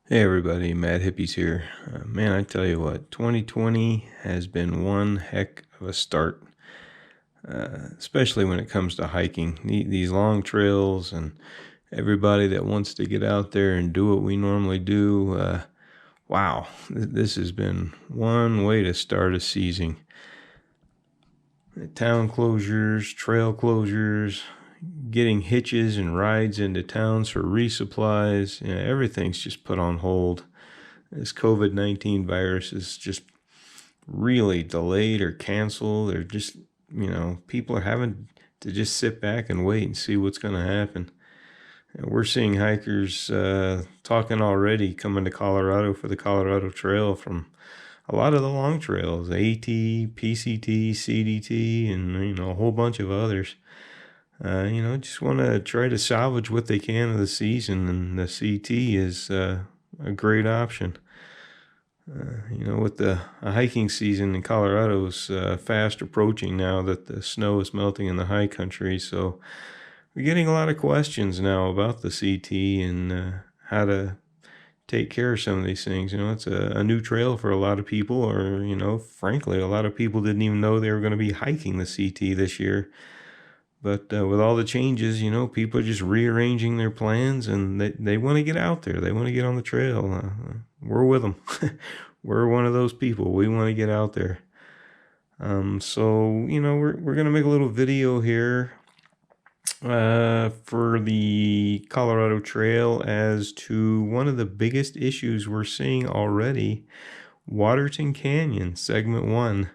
Hey everybody, Mad Hippies here. Man, I tell you what, 2020 has been one heck of a start, especially when it comes to hiking. These long trails and everybody that wants to get out there and do what we normally do. Wow, this has been one way to start a season. Town closures, trail closures, getting hitches and rides into towns for resupplies. Everything's just put on hold. This COVID-19 virus is just really delayed or canceled. Or just, people are having to just sit back and wait and see what's going to happen. And we're seeing hikers talking already coming to Colorado for the Colorado Trail from a lot of the long trails, AT, PCT, CDT, and a whole bunch of others. Just want to try to salvage what they can of the season, and the CT is a great option. With the hiking season in Colorado is fast approaching now that the snow is melting in the high country. So we're getting a lot of questions now about the CT and how to take care of some of these things. It's a new trail for a lot of people, or, frankly, a lot of people didn't even know they were going to be hiking the CT this year. But with all the changes, people are just rearranging their plans, and they want to get out there. They want to get on the trail. We're with them. We're one of those people. We want to get out there. So, we're going to make a little video here for the Colorado Trail as to one of the biggest issues we're seeing already, Waterton Canyon, segment 1.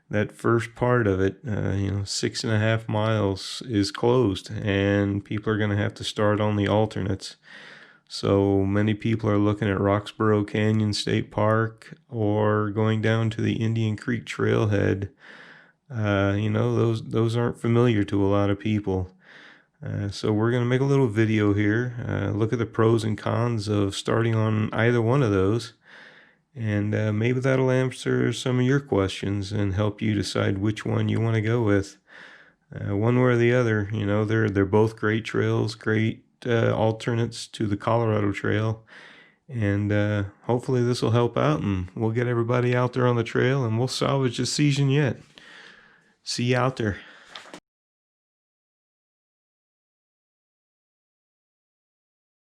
That first part of it, 6.5 miles is closed, and people are going to have to start on the alternates. So many people are looking at Roxborough Canyon State Park or going down to the Indian Creek Trailhead. Those aren't familiar to a lot of people. So we're going to make a little video here, look at the pros and cons of starting on either one of those. And maybe that'll answer some of your questions and help you decide which one you want to go with. One way or the other, they're both great trails, great alternates to the Colorado Trail. And hopefully this will help out, and we'll get everybody out there on the trail, and we'll salvage the season yet. See you out there.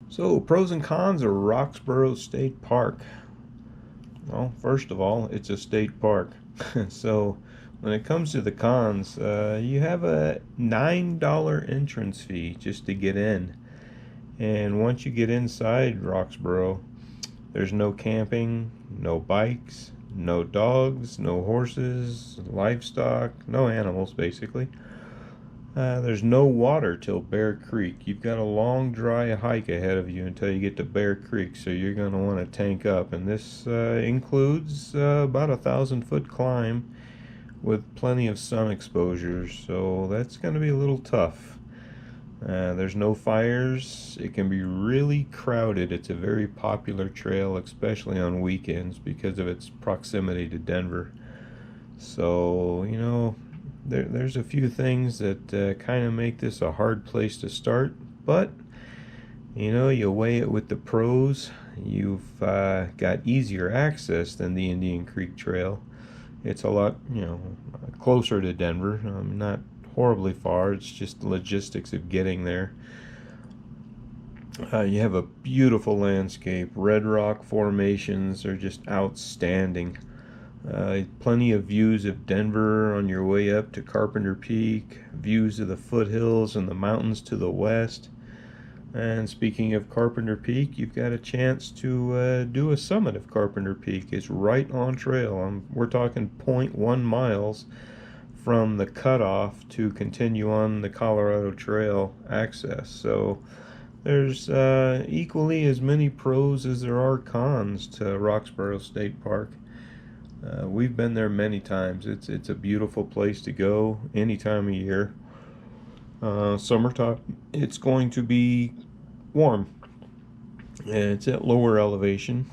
So, pros and cons of Roxborough State Park. Well, first of all, it's a state park. So when it comes to the cons, you have a $9 entrance fee just to get in. And once you get inside Roxborough, there's no camping, no bikes, no dogs, no horses, livestock, no animals basically. There's no water till Bear Creek. You've got a long dry hike ahead of you until you get to Bear Creek, so you're going to want to tank up. And this includes about 1,000-foot climb with plenty of sun exposures, so that's going to be a little tough. There's no fires. It can be really crowded. It's a very popular trail, especially on weekends because of its proximity to Denver. So, there's a few things that kind of make this a hard place to start, but you weigh it with the pros. You've got easier access than the Indian Creek Trail. It's a lot, closer to Denver. Not horribly far. It's just the logistics of getting there. You have a beautiful landscape. Red rock formations are just outstanding. Plenty of views of Denver on your way up to Carpenter Peak, views of the foothills and the mountains to the west. And speaking of Carpenter Peak, you've got a chance to do a summit of Carpenter Peak. It's right on trail. We're talking 0.1 miles from the cutoff to continue on the Colorado Trail access. So there's equally as many pros as there are cons to Roxborough State Park. We've been there many times. It's a beautiful place to go any time of year. Summertime, it's going to be warm. And it's at lower elevation,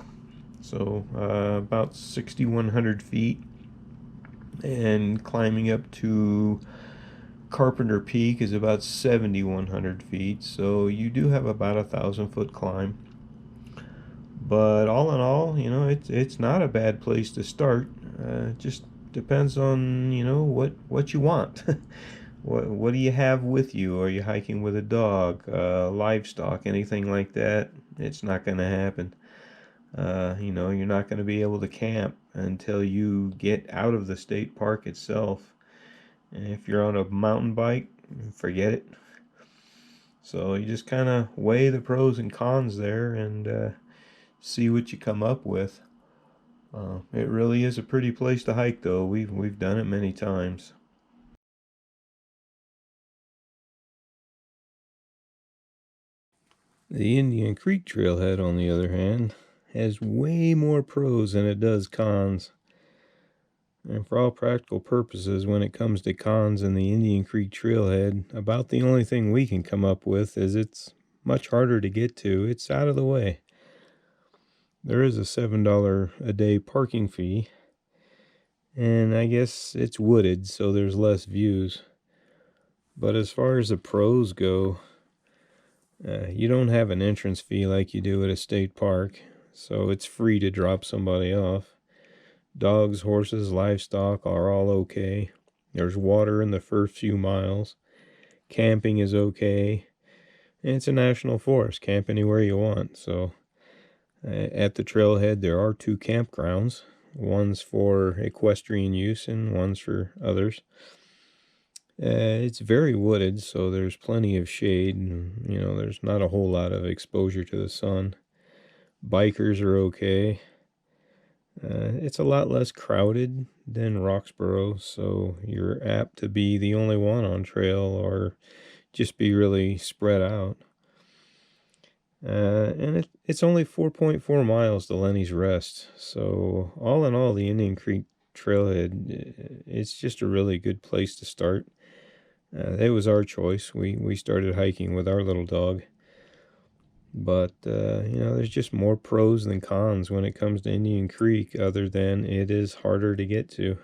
so about 6,100 feet. And climbing up to Carpenter Peak is about 7,100 feet. So you do have about 1,000-foot climb. But all in all, it's not a bad place to start. Just depends on what you want. What do you have with you? Are you hiking with a dog, livestock, anything like that? It's not going to happen. You're not going to be able to camp until you get out of the state park itself. And if you're on a mountain bike, forget it. So you just kind of weigh the pros and cons there and see what you come up with. It really is a pretty place to hike, though. We've done it many times. The Indian Creek Trailhead, on the other hand, has way more pros than it does cons. And for all practical purposes, when it comes to cons in the Indian Creek Trailhead, about the only thing we can come up with is it's much harder to get to. It's out of the way. There is a $7 a day parking fee, and I guess it's wooded, so there's less views. But as far as the pros go, you don't have an entrance fee like you do at a state park, so it's free to drop somebody off. Dogs, horses, livestock are all okay. There's water in the first few miles. Camping is okay. And it's a national forest. Camp anywhere you want. So at the trailhead, there are 2 campgrounds. One's for equestrian use and one's for others. It's very wooded, so there's plenty of shade. And, there's not a whole lot of exposure to the sun. Bikers are okay. It's a lot less crowded than Roxborough, so you're apt to be the only one on trail or just be really spread out. And it's only 4.4 miles to Lenny's Rest, so all in all, the Indian Creek Trailhead, it's just a really good place to start. It was our choice. We started hiking with our little dog. But, there's just more pros than cons when it comes to Indian Creek, other than it is harder to get to.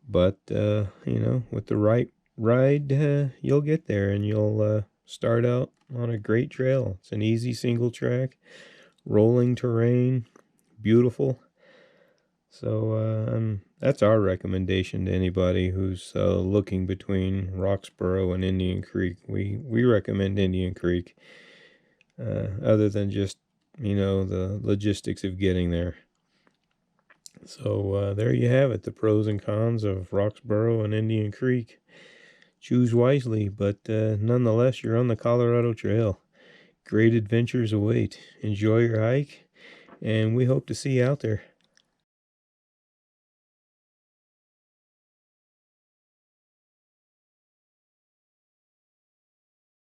But, with the right ride, you'll get there and you'll start out on a great trail. It's an easy single track, rolling terrain, beautiful. So that's our recommendation to anybody who's looking between Roxborough and Indian Creek. We recommend Indian Creek. Other than just, the logistics of getting there. So there you have it, the pros and cons of Roxborough and Indian Creek. Choose wisely, but nonetheless, you're on the Colorado Trail. Great adventures await. Enjoy your hike, and we hope to see you out there.